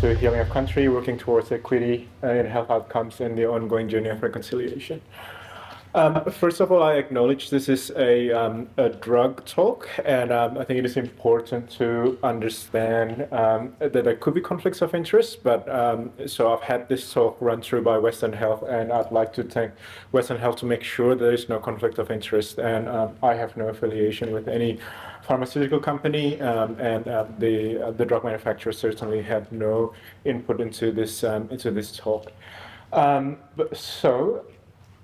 to Healing of Country, working towards equity in health outcomes and the ongoing journey of reconciliation. First of all, I acknowledge this is a drug talk, and I think it is important to understand that there could be conflicts of interest, but so I've had this talk run through by Western Health, and I'd like to thank Western Health to make sure there is no conflict of interest, and I have no affiliation with any pharmaceutical company, and the drug manufacturer certainly had no input into this talk.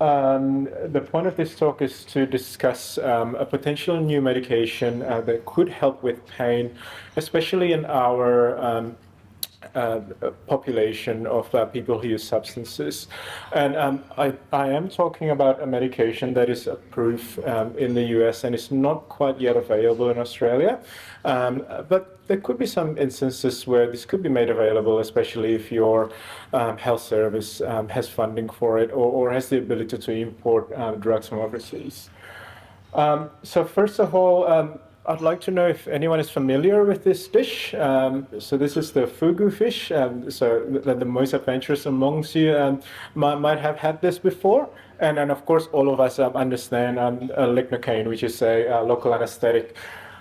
The point of this talk is to discuss a potential new medication that could help with pain, especially in our population of people who use substances. And I am talking about a medication that is approved in the US and is not quite yet available in Australia. But there could be some instances where this could be made available, especially if your health service has funding for it or has the ability to import drugs from overseas. So first of all, I'd like to know if anyone is familiar with this dish. So this is the fugu fish. So the most adventurous amongst you might have had this before. And then, of course, all of us understand lignocaine, which is a local anesthetic.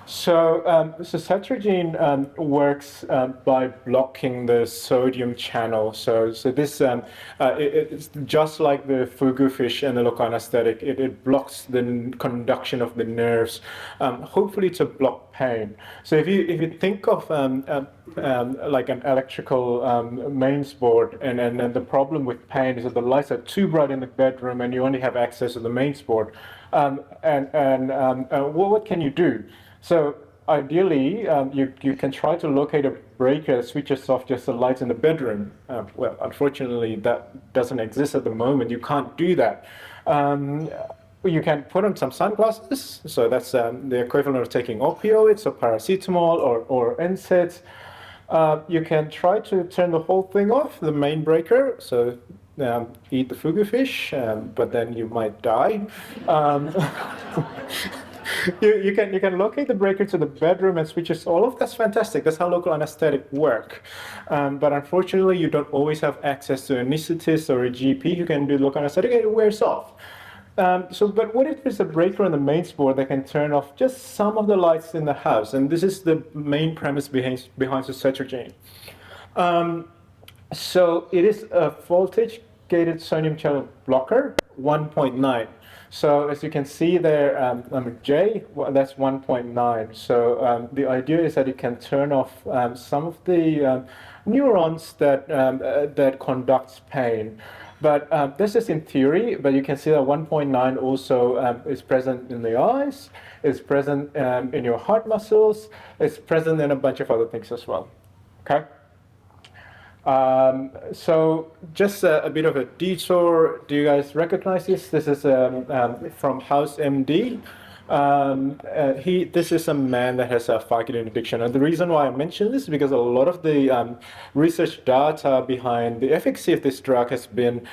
So Suzetrigine works by blocking the sodium channel. So this it's just like the fugu fish and the local anesthetic. It blocks the conduction of the nerves, hopefully to block pain. So if you think of like an electrical mains board, and the problem with pain is that the lights are too bright in the bedroom, and you only have access to the mains board. What can you do? So ideally, you can try to locate a breaker that switches off just the lights in the bedroom. Well, unfortunately, that doesn't exist at the moment. You can't do that. You can put on some sunglasses. So that's the equivalent of taking opioids or paracetamol or NSAIDs. You can try to turn the whole thing off, the main breaker. So eat the fugu fish, but then you might die. You can locate the breaker to the bedroom and switch it off. That's fantastic. That's how local anesthetic work. But unfortunately, you don't always have access to an anesthetist or a GP who can do local anesthetic, and it wears off. But what if there's a breaker on the mains board that can turn off just some of the lights in the house? And this is the main premise behind Suzetrigine. So it is a voltage-gated sodium channel blocker, 1.9. So as you can see there, J, well, that's 1.9. So the idea is that it can turn off some of the neurons that conducts pain. But this is in theory, but you can see that 1.9 also is present in the eyes, is present in your heart muscles, it's present in a bunch of other things as well. Okay? So just a bit of a detour. Do you guys recognize this? This is from House MD. This is a man that has a Vicodin addiction. And the reason why I mention this is because a lot of the research data behind the efficacy of this drug has been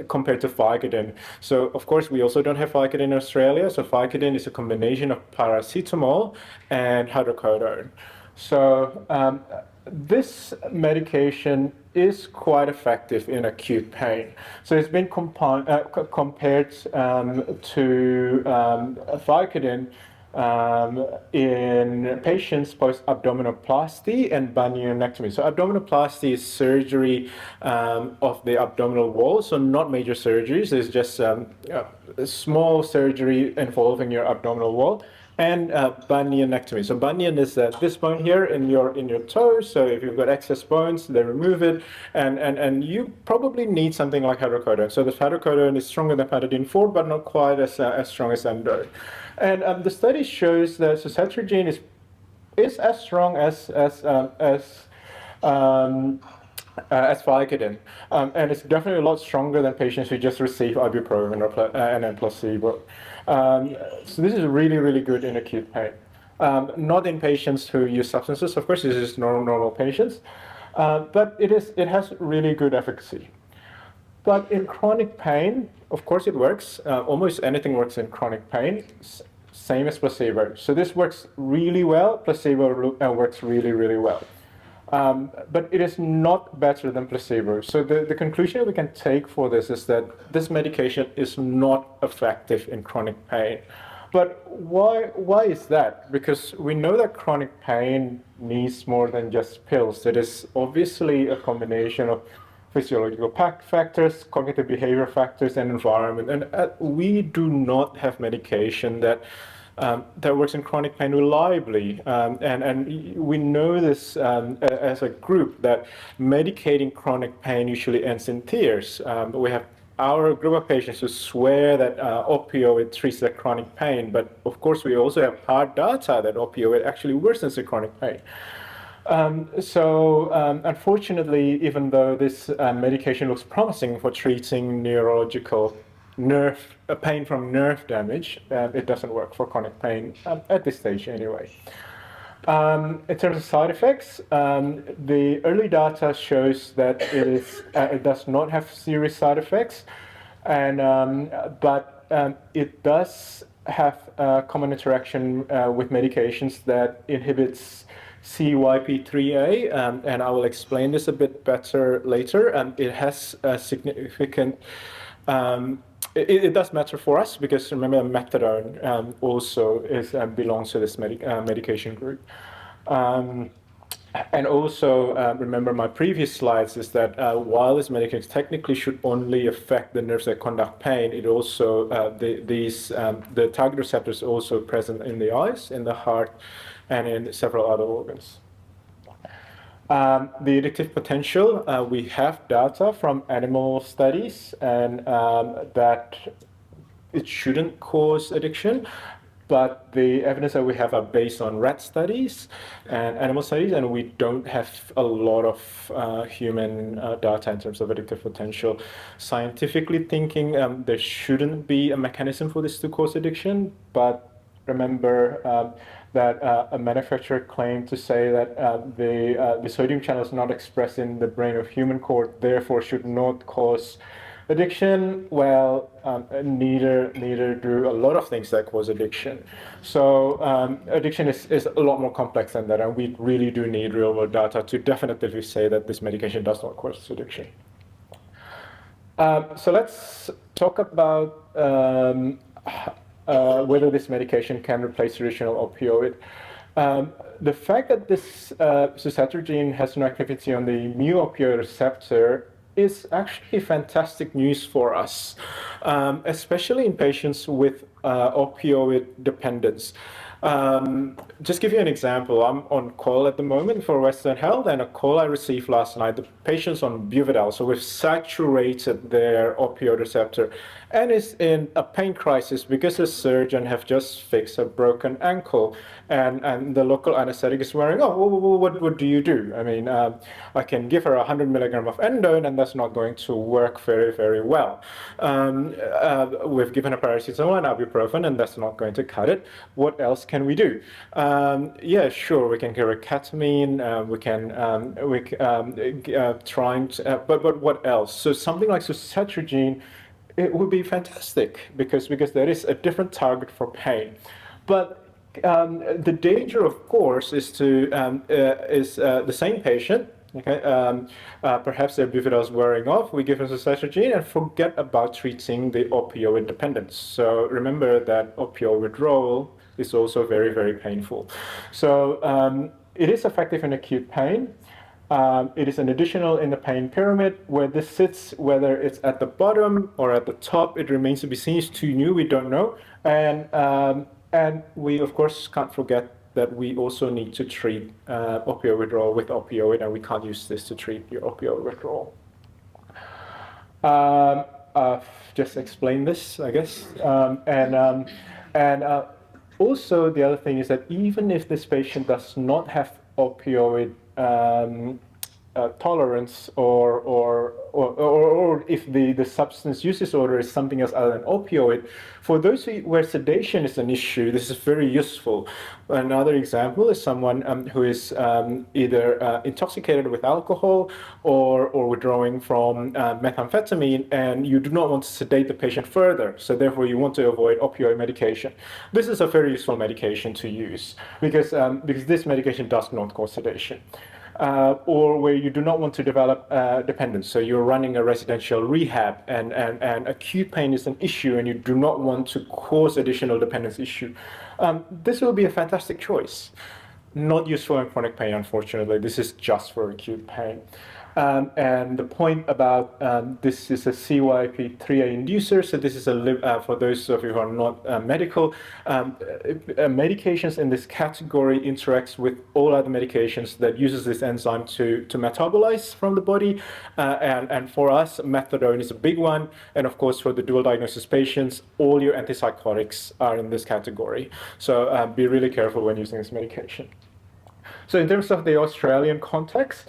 compared to Vicodin. So, of course, we also don't have Vicodin in Australia. So Vicodin is a combination of paracetamol and hydrocodone. So this medication is quite effective in acute pain. So it's been compared to Vicodin in patients post-abdominoplasty and bunionectomy. So abdominoplasty is surgery of the abdominal wall, so not major surgeries. It's just a small surgery involving your abdominal wall. And bunionectomy. So bunion is this bone here in your toes. So if you've got excess bones, they remove it, and you probably need something like hydrocodone. So the hydrocodone is stronger than Patidine 4, but not quite as strong as endo. And the study shows that Suzetrigine is as strong as Vicodin, and it's definitely a lot stronger than patients who just receive ibuprofen and then placebo. So this is really, really good in acute pain. Not in patients who use substances, of course. This is normal patients, but it has really good efficacy. But in chronic pain, of course, it works. Almost anything works in chronic pain. Same as placebo. So this works really well. Placebo works really, really well. But it is not better than placebo. So the conclusion we can take for this is that this medication is not effective in chronic pain. But why is that? Because we know that chronic pain needs more than just pills. It is obviously a combination of physiological factors, cognitive behavior factors, and environment. And we do not have medication that works in chronic pain reliably. And we know this as a group that medicating chronic pain usually ends in tears. We have our group of patients who swear that opioid treats their chronic pain, but of course we also have hard data that opioid actually worsens the chronic pain. Unfortunately, even though this medication looks promising for treating neurological pain from nerve damage, it doesn't work for chronic pain at this stage anyway. In terms of side effects, the early data shows that it does not have serious side effects, but it does have a common interaction with medications that inhibits CYP3A, and I will explain this a bit better later. It has a significant it does matter for us because remember methadone also belongs to this medication group. And also remember my previous slides is that while this medication technically should only affect the nerves that conduct pain, it also the target receptors also present in the eyes, in the heart, and in several other organs. The addictive potential, we have data from animal studies and that it shouldn't cause addiction, but the evidence that we have are based on rat studies and animal studies, and we don't have a lot of human data in terms of addictive potential. Scientifically thinking, there shouldn't be a mechanism for this to cause addiction, but remember that a manufacturer claimed to say that the sodium channel is not expressed in the brain of human cord, therefore should not cause addiction. Well, neither do a lot of things that cause addiction. So addiction is a lot more complex than that, and we really do need real-world data to definitively say that this medication does not cause addiction. So let's talk about whether this medication can replace traditional opioid. The fact that this suzetrigine has no activity on the mu opioid receptor is actually fantastic news for us, especially in patients with opioid dependence. Just give you an example, I'm on call at the moment for Western Health, and a call I received last night, the patient's on Buvidal, so we've saturated their opioid receptor, and is in a pain crisis because the surgeon have just fixed a broken ankle, and the local anesthetic is wearing, what do you do? I mean, I can give her 100 milligram of endone, and that's not going to work very, very well. We've given her paracetamol and ibuprofen, and that's not going to cut it. What else can we do? Yeah, sure, we can give her ketamine, but what else? So something like suzetrigine, it would be fantastic because there is a different target for pain. But the danger, of course, is the same patient. Okay, perhaps their Buvidal is wearing off. We give them suzetrigine and forget about treating the opioid dependence. So remember that opioid withdrawal is also very, very painful. So it is effective in acute pain. It is an additional in the pain pyramid. Where this sits, whether it's at the bottom or at the top, it remains to be seen. It's too new, we don't know. And we, of course, can't forget that we also need to treat opioid withdrawal with opioid, and we can't use this to treat your opioid withdrawal. I've just explained this, I guess. Also, the other thing is that even if this patient does not have opioid tolerance, or if the substance use disorder is something else other than opioid, for those where sedation is an issue, this is very useful. Another example is someone who is either intoxicated with alcohol or withdrawing from methamphetamine, and you do not want to sedate the patient further, so therefore you want to avoid opioid medication. This is a very useful medication to use because this medication does not cause sedation. or where you do not want to develop dependence. So you're running a residential rehab and acute pain is an issue and you do not want to cause additional dependence issue. This will be a fantastic choice. Not useful in chronic pain, unfortunately. This is just for acute pain. And the point about this is a CYP3A inducer, so this is for those of you who are not medical, medications in this category interacts with all other medications that uses this enzyme to metabolize from the body, and for us, methadone is a big one, and of course for the dual diagnosis patients, all your antipsychotics are in this category. So be really careful when using this medication. So in terms of the Australian context,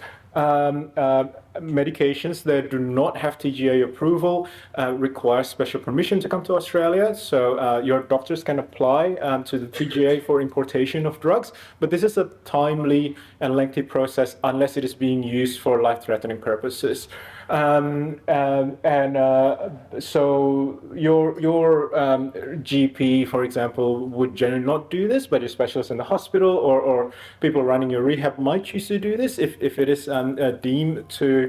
medications that do not have TGA approval require special permission to come to Australia. So your doctors can apply to the TGA for importation of drugs, but this is a timely and lengthy process unless it is being used for life-threatening purposes. So your GP, for example, would generally not do this, but your specialist in the hospital or people running your rehab might choose to do this if it is deemed to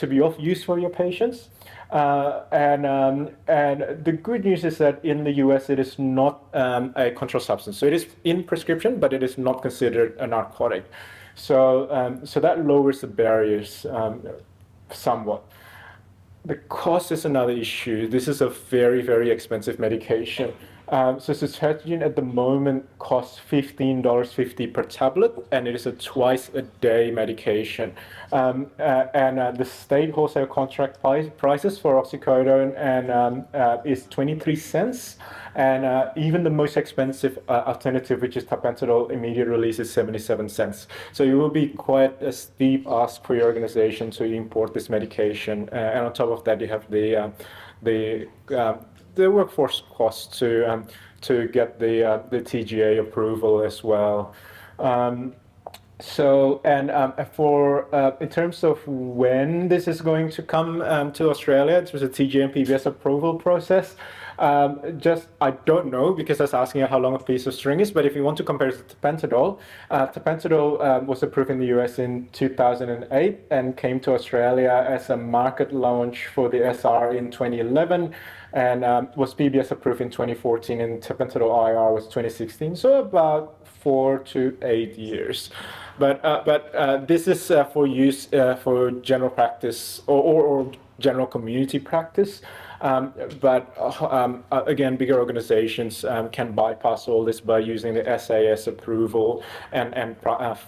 be of use for your patients. And the good news is that in the US it is not a controlled substance. So it is in prescription, but it is not considered a narcotic. So that lowers the barriers somewhat. The cost is another issue. This is a very, very expensive medication. So Suzetrigine at the moment costs $15.50 per tablet, and it is a twice-a-day medication. The state wholesale contract prices for oxycodone is 23 cents, and even the most expensive alternative, which is tapentadol immediate release, is 77 cents. So it will be quite a steep ask for your organization to import this medication, and on top of that, you have the workforce costs to get the TGA approval as well. In terms of when this is going to come to Australia, it was a TGA and PBS approval process. I don't know, because I was asking how long a piece of string is, but if you want to compare it to tapentadol, tapentadol was approved in the US in 2008 and came to Australia as a market launch for the SR in 2011 and was PBS approved in 2014, and tapentadol IR was 2016, so about 4 to 8 years. But this is for use for general practice or general community practice. Again, bigger organizations can bypass all this by using the SAS approval and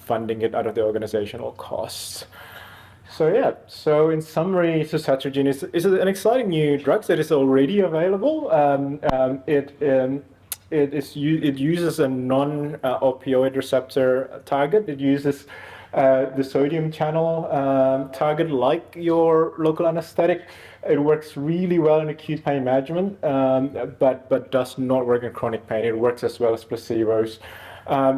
funding it out of the organizational costs. So yeah, so in summary, Suzetrigine is an exciting new drug that is already available. It uses a non-opioid receptor target. It uses the sodium channel target like your local anesthetic. It works really well in acute pain management, but does not work in chronic pain. It works as well as placebos.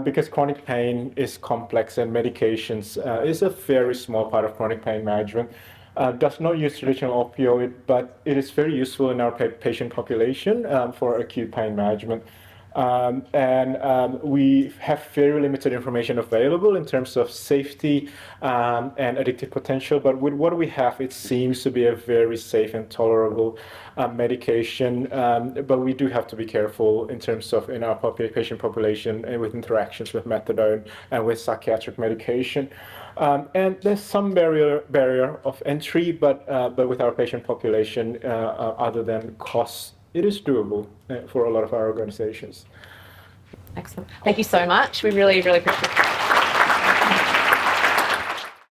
Because chronic pain is complex and medications is a very small part of chronic pain management. Does not use traditional opioid, but it is very useful in our patient population for acute pain management. We have very limited information available in terms of safety and addictive potential, but with what we have, it seems to be a very safe and tolerable medication, but we do have to be careful in terms of in our patient population and with interactions with methadone and with psychiatric medication. And there's some barrier of entry, but with our patient population, other than costs, it is doable for a lot of our organizations. Excellent. Thank you so much. We really, really appreciate it.